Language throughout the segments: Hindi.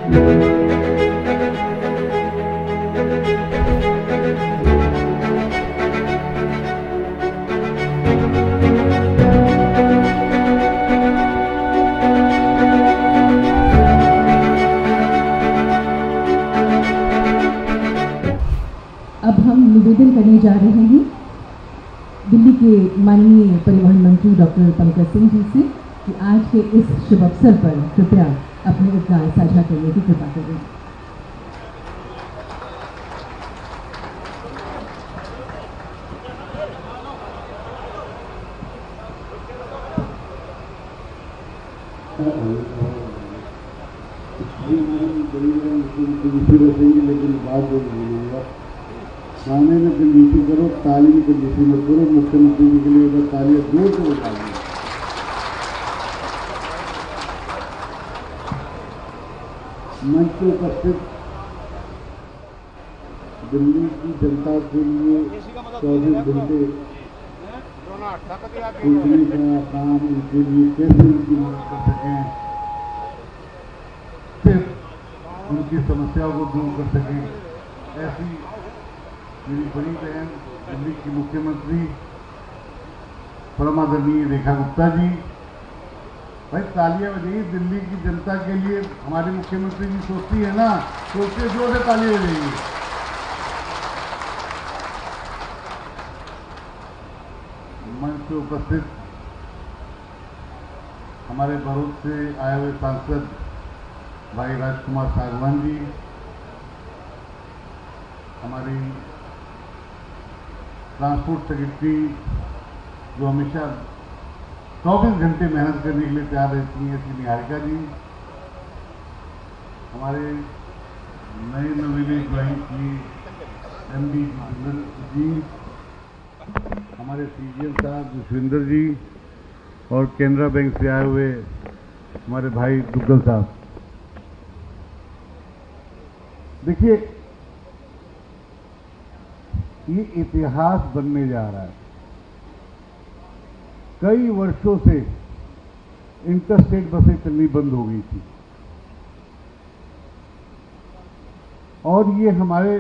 अब हम निवेदन करने जा रहे हैं दिल्ली के माननीय परिवहन मंत्री डॉक्टर पंकज सिंह जी से कि आज के इस शुभ अवसर पर कृपया अपने विचार साझा करने की कृपा करें। लेकिन बात जो बोलूँगा गाने में कंजूसी करो, ताली में कंजूसी मत करो। मुख्यमंत्री जी के लिए अगर तालियां जोर से बजाएंगे। मंच पर उपस्थित दिल्ली की जनता के लिए 24 घंटे सोचने का काम उनके लिए कैसे उनकी मदद कर सकें, सिर्फ उनकी समस्याओं को दूर कर सकें, ऐसी मेरी बड़ी बहन दिल्ली की मुख्यमंत्री परम आदरणीय रेखा गुप्ता जी। भाई तालियां बजाइए दिल्ली की जनता के लिए। हमारी मुख्यमंत्री जी सोचती है ना, तो उसके जोर से तालियां बजाइए। मंच पे उपस्थित हमारे भरूच से आए हुए सांसद भाई राजकुमार सागवान जी, हमारी ट्रांसपोर्ट सेक्रेटरी जो हमेशा 24 घंटे मेहनत करने के लिए तैयार रहती हैं श्री निहारिका जी, हमारे नए नवेले ज्वाइन किए MD जी, हमारे CGM साहब जसविंदर जी और केनरा बैंक से आए हुए हमारे भाई दुग्गल साहब। देखिए, ये इतिहास बनने जा रहा है। कई वर्षों से इंटरस्टेट बसें चलनी बंद हो गई थी और ये हमारे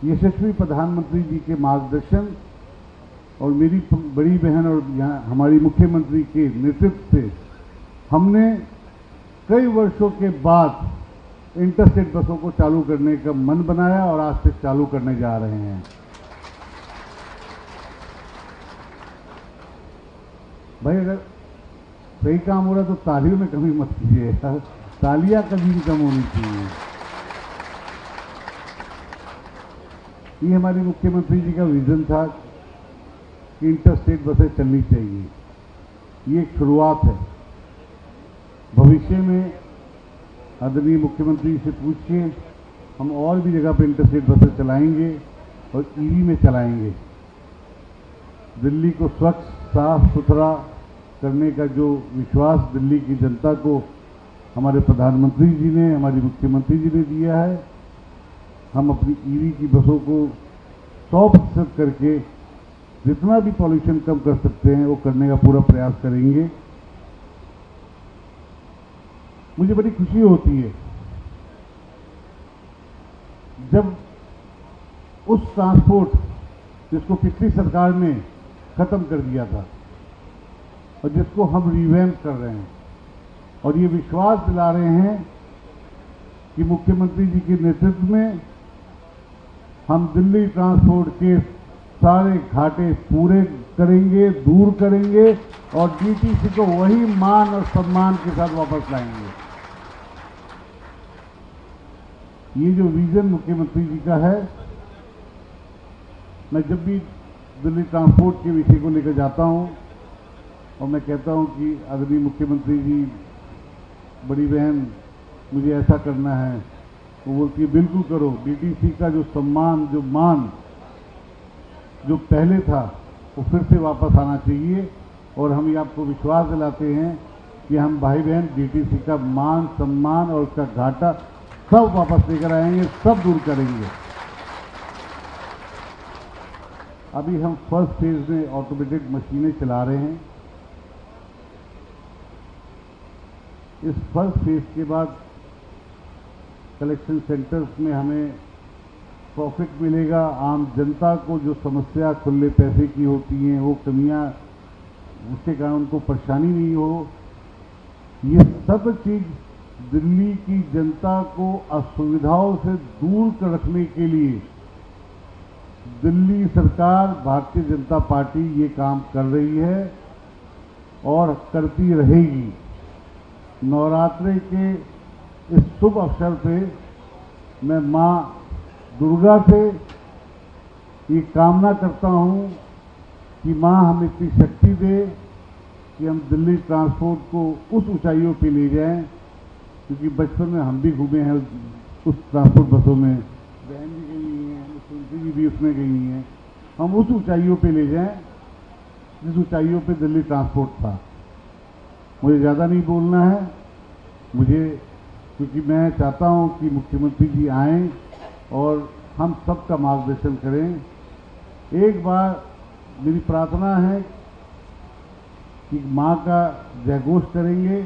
यशस्वी प्रधानमंत्री जी के मार्गदर्शन और मेरी बड़ी बहन और यहाँ हमारी मुख्यमंत्री के नेतृत्व से हमने कई वर्षों के बाद इंटरस्टेट बसों को चालू करने का मन बनाया और आज से चालू करने जा रहे हैं। भाई अगर सही काम हो रहा है तो तालियों में कमी मत कीजिए, तालियां कभी भी कम होनी चाहिए। ये हमारी मुख्यमंत्री जी का विजन था कि इंटरस्टेट बसें चलनी चाहिए। ये एक शुरुआत है। भविष्य में आदरणीय मुख्यमंत्री से पूछ के हम और भी जगह पर इंटरस्टेट बसें चलाएंगे और EV में चलाएंगे। दिल्ली को स्वच्छ साफ सुथरा करने का जो विश्वास दिल्ली की जनता को हमारे प्रधानमंत्री जी ने, हमारी मुख्यमंत्री जी ने दिया है, हम अपनी EV की बसों को 100% करके जितना भी पॉल्यूशन कम कर सकते हैं वो करने का पूरा प्रयास करेंगे। मुझे बड़ी खुशी होती है जब उस ट्रांसपोर्ट जिसको पिछली सरकार ने खत्म कर दिया था और जिसको हम रिवैम्प कर रहे हैं और ये विश्वास दिला रहे हैं कि मुख्यमंत्री जी के नेतृत्व में हम दिल्ली ट्रांसपोर्ट के सारे घाटे पूरे करेंगे, दूर करेंगे और DTC को वही मान और सम्मान के साथ वापस लाएंगे। ये जो विजन मुख्यमंत्री जी का है, मैं जब भी दिल्ली ट्रांसपोर्ट के विषय को लेकर जाता हूं और मैं कहता हूं कि आदरणीय मुख्यमंत्री जी, बड़ी बहन मुझे ऐसा करना है, वो बोलती है बिल्कुल करो। DTC का जो सम्मान, जो मान जो पहले था वो फिर से वापस आना चाहिए और हम ये आपको विश्वास दिलाते हैं कि हम भाई बहन DTC का मान सम्मान और उसका घाटा सब वापस लेकर आएंगे, सब दूर करेंगे। अभी हम फर्स्ट फेज में ऑटोमेटेड मशीनें चला रहे हैं। इस फर्स्ट फेज के बाद कलेक्शन सेंटर्स में हमें प्रॉफिट मिलेगा। आम जनता को जो समस्या खुले पैसे की होती हैं, वो कमियां, उसके कारण उनको परेशानी नहीं हो, ये सब चीज दिल्ली की जनता को असुविधाओं से दूर कर रखने के लिए दिल्ली सरकार, भारतीय जनता पार्टी ये काम कर रही है और करती रहेगी। नवरात्रि के इस शुभ अवसर पे मैं मां दुर्गा से ये कामना करता हूं कि मां हमें इतनी शक्ति दे कि हम दिल्ली ट्रांसपोर्ट को उस ऊंचाइयों पे ले जाएं, क्योंकि बचपन में हम भी घूमे हैं उस ट्रांसपोर्ट बसों में, बहन भी गई हैं, सुनती जी भी उसमें गई हैं। हम उस ऊंचाइयों पे ले जाएं जिस ऊंचाइयों पे दिल्ली ट्रांसपोर्ट था। मुझे ज़्यादा नहीं बोलना है, क्योंकि मैं चाहता हूं कि मुख्यमंत्री जी आएं और हम सबका मार्गदर्शन करें। एक बार मेरी प्रार्थना है कि मां का जयघोष करेंगे।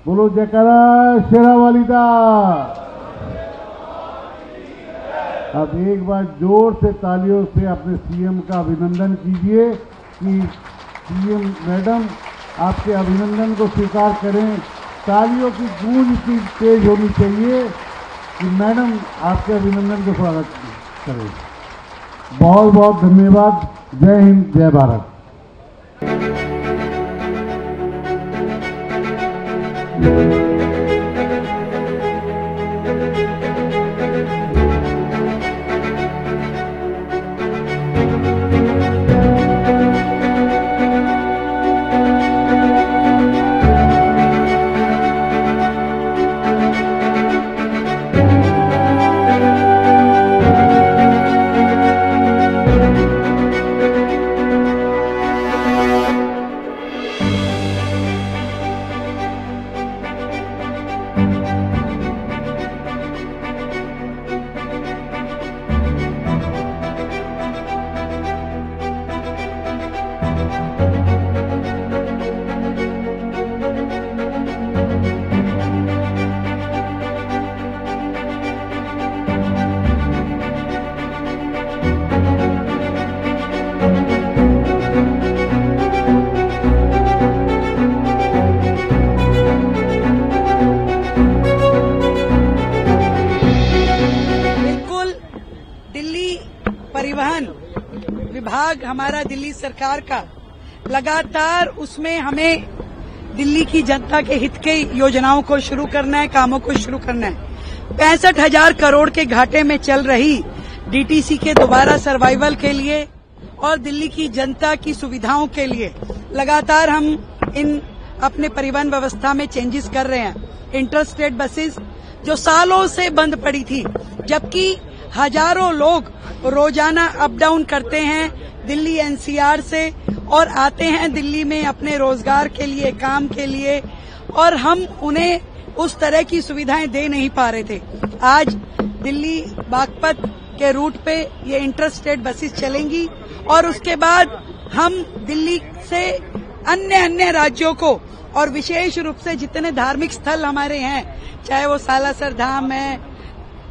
बोलो जयकारा शेरावाली दा। अब एक बार जोर से तालियों से अपने सीएम का अभिनंदन कीजिए कि सीएम मैडम आपके अभिनंदन को स्वीकार करें। तालियों की गूंज इतनी तेज होनी चाहिए कि मैडम आपके अभिनंदन को स्वागत करें। बहुत बहुत धन्यवाद। जय हिंद, जय भारत। परिवहन विभाग हमारा दिल्ली सरकार का लगातार उसमें हमें दिल्ली की जनता के हित के योजनाओं को शुरू करना है, कामों को शुरू करना है। 65,000 करोड़ के घाटे में चल रही डीटीसी के दोबारा सर्वाइवल के लिए और दिल्ली की जनता की सुविधाओं के लिए लगातार हम इन अपने परिवहन व्यवस्था में चेंजेस कर रहे हैं। इंटरस्टेट बसेस जो सालों से बंद पड़ी थी, जबकि हजारों लोग रोजाना अप डाउन करते हैं दिल्ली एनसीआर से और आते हैं दिल्ली में अपने रोजगार के लिए, काम के लिए, और हम उन्हें उस तरह की सुविधाएं दे नहीं पा रहे थे। आज दिल्ली बागपत के रूट पे ये इंटरस्टेट बसेस चलेंगी और उसके बाद हम दिल्ली से अन्य राज्यों को और विशेष रूप से जितने धार्मिक स्थल हमारे हैं, चाहे वो सालासर धाम है,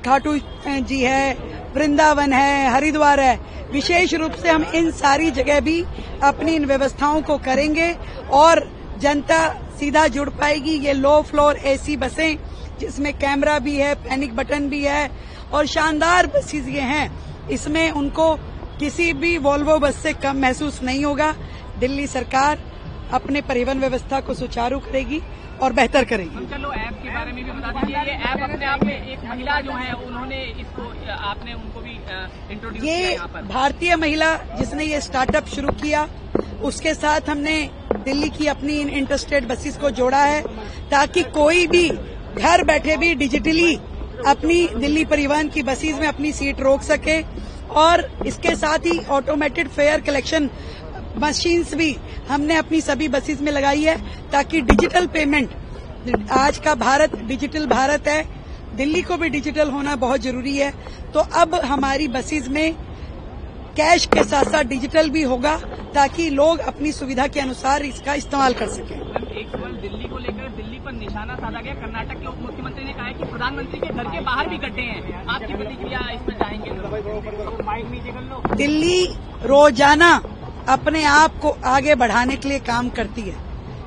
खाटू जी है, वृंदावन है, हरिद्वार है, विशेष रूप से हम इन सारी जगह भी अपनी इन व्यवस्थाओं को करेंगे और जनता सीधा जुड़ पाएगी। ये लो फ्लोर एसी बसें जिसमें कैमरा भी है, पैनिक बटन भी है और शानदार बसेस ये हैं, इसमें उनको किसी भी वोल्वो बस से कम महसूस नहीं होगा। दिल्ली सरकार अपने परिवहन व्यवस्था को सुचारू करेगी और बेहतर करेगी। चलो ऐप के बारे में भी बता दीजिए। ये ऐप अपने आप में एक महिला जो है उन्होंने इसको, आपने उनको भी इंट्रोड्यूस किया यहाँ पर। भारतीय महिला जिसने ये स्टार्टअप शुरू किया, उसके साथ हमने दिल्ली की अपनी इन इंटरस्टेट बसेस को जोड़ा है ताकि कोई भी घर बैठे भी डिजिटली अपनी दिल्ली परिवहन की बसेस में अपनी सीट रोक सके। और इसके साथ ही ऑटोमेटेड फेयर कलेक्शन मशीन्स भी हमने अपनी सभी बसेस में लगाई है ताकि डिजिटल पेमेंट, आज का भारत डिजिटल भारत है, दिल्ली को भी डिजिटल होना बहुत जरूरी है। तो अब हमारी बसेस में कैश के साथ साथ डिजिटल भी होगा ताकि लोग अपनी सुविधा के अनुसार इसका इस्तेमाल कर सकें। एक सवाल दिल्ली को लेकर, दिल्ली पर निशाना साधा गया। कर्नाटक के उप मुख्यमंत्री ने कहा है कि प्रधानमंत्री के घर के बाहर भी गड्ढे हैं। आपकी प्रतिक्रिया इस पर चाहेंगे? दिल्ली रोजाना अपने आप को आगे बढ़ाने के लिए काम करती है।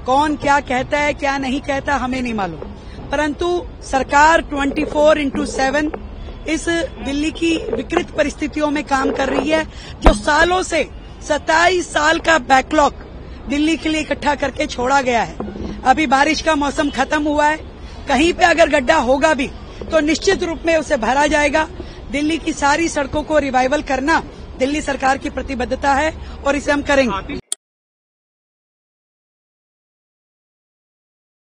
कौन क्या कहता है क्या नहीं कहता हमें नहीं मालूम, परंतु सरकार 24/7 इस दिल्ली की विकृत परिस्थितियों में काम कर रही है। जो सालों से 27 साल का बैकलॉग दिल्ली के लिए इकट्ठा करके छोड़ा गया है। अभी बारिश का मौसम खत्म हुआ है, कहीं पे अगर गड्ढा होगा भी तो निश्चित रूप में उसे भरा जाएगा। दिल्ली की सारी सड़कों को रिवाइवल करना दिल्ली सरकार की प्रतिबद्धता है और इसे हम करेंगे।